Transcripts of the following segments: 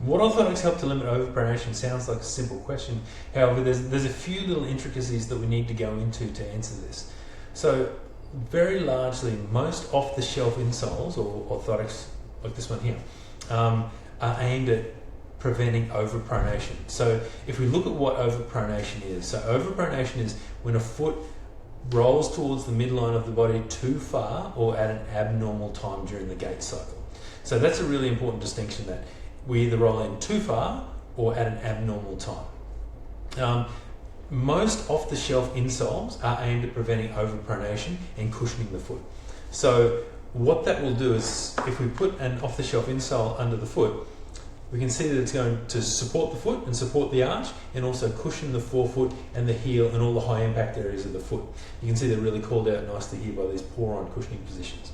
What orthotics help to limit overpronation sounds like a simple question. However, there's a few little intricacies that we need to go into to answer this. So, very largely, most off-the-shelf insoles or orthotics, like this one here, are aimed at preventing overpronation. So, if we look at what overpronation is, so overpronation is when a foot rolls towards the midline of the body too far or at an abnormal time during the gait cycle. So that's a really important distinction, that we either roll in too far or at an abnormal time. Most off-the-shelf insoles are aimed at preventing overpronation and cushioning the foot. So what that will do is, if we put an off-the-shelf insole under the foot, we can see that it's going to support the foot and support the arch, and also cushion the forefoot and the heel and all the high impact areas of the foot. You can see they're really called out nicely here by these pour-on cushioning positions.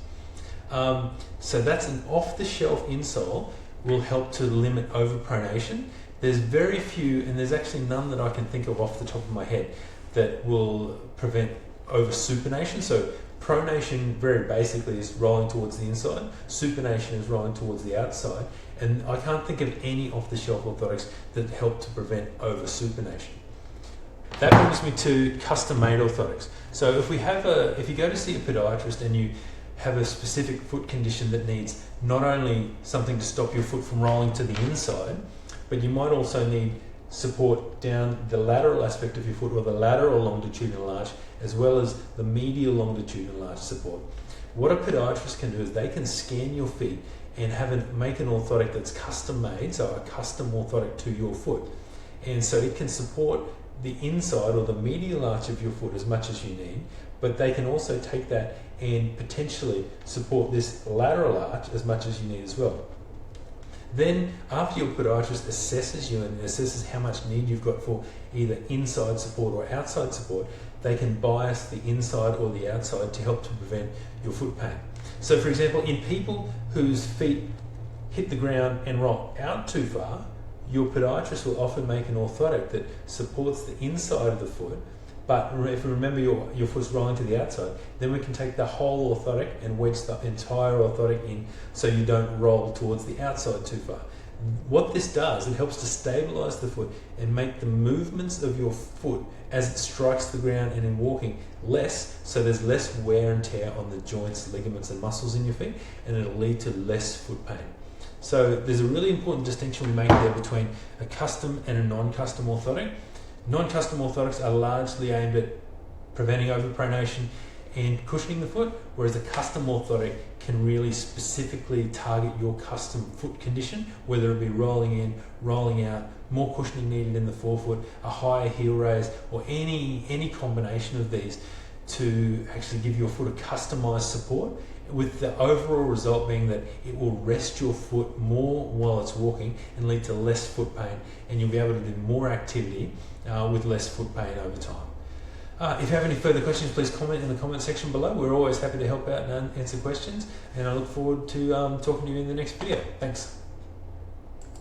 So that's an off-the-shelf insole, will help to limit overpronation. There's very few, and there's actually none that I can think of off the top of my head, that will prevent oversupination. So pronation very basically is rolling towards the inside, supination is rolling towards the outside, and I can't think of any off-the-shelf orthotics that help to prevent oversupination. That brings me to custom-made orthotics. So if you go to see a podiatrist and you have a specific foot condition that needs not only something to stop your foot from rolling to the inside, but you might also need support down the lateral aspect of your foot, or the lateral longitudinal arch, as well as the medial longitudinal arch support. What a podiatrist can do is they can scan your feet and make an orthotic that's custom made, so a custom orthotic to your foot. And so it can support the inside or the medial arch of your foot as much as you need, but they can also take that and potentially support this lateral arch as much as you need as well. Then, after your podiatrist assesses you and assesses how much need you've got for either inside support or outside support, they can bias the inside or the outside to help to prevent your foot pain. So for example, in people whose feet hit the ground and roll out too far, your podiatrist will often make an orthotic that supports the inside of the foot, but if you remember your foot's rolling to the outside, then we can take the whole orthotic and wedge the entire orthotic in so you don't roll towards the outside too far. What this does, it helps to stabilize the foot and make the movements of your foot as it strikes the ground and in walking less, so there's less wear and tear on the joints, ligaments and muscles in your feet, and it'll lead to less foot pain. So there's a really important distinction we make there between a custom and a non-custom orthotic. Non-custom orthotics are largely aimed at preventing overpronation and cushioning the foot, whereas a custom orthotic can really specifically target your custom foot condition, whether it be rolling in, rolling out, more cushioning needed in the forefoot, a higher heel raise, or any combination of these to actually give your foot a customized support, with the overall result being that it will rest your foot more while it's walking and lead to less foot pain, and you'll be able to do more activity with less foot pain over time. If you have any further questions, please comment in the comment section below. We're always happy to help out and answer questions, and I look forward to talking to you in the next video. Thanks.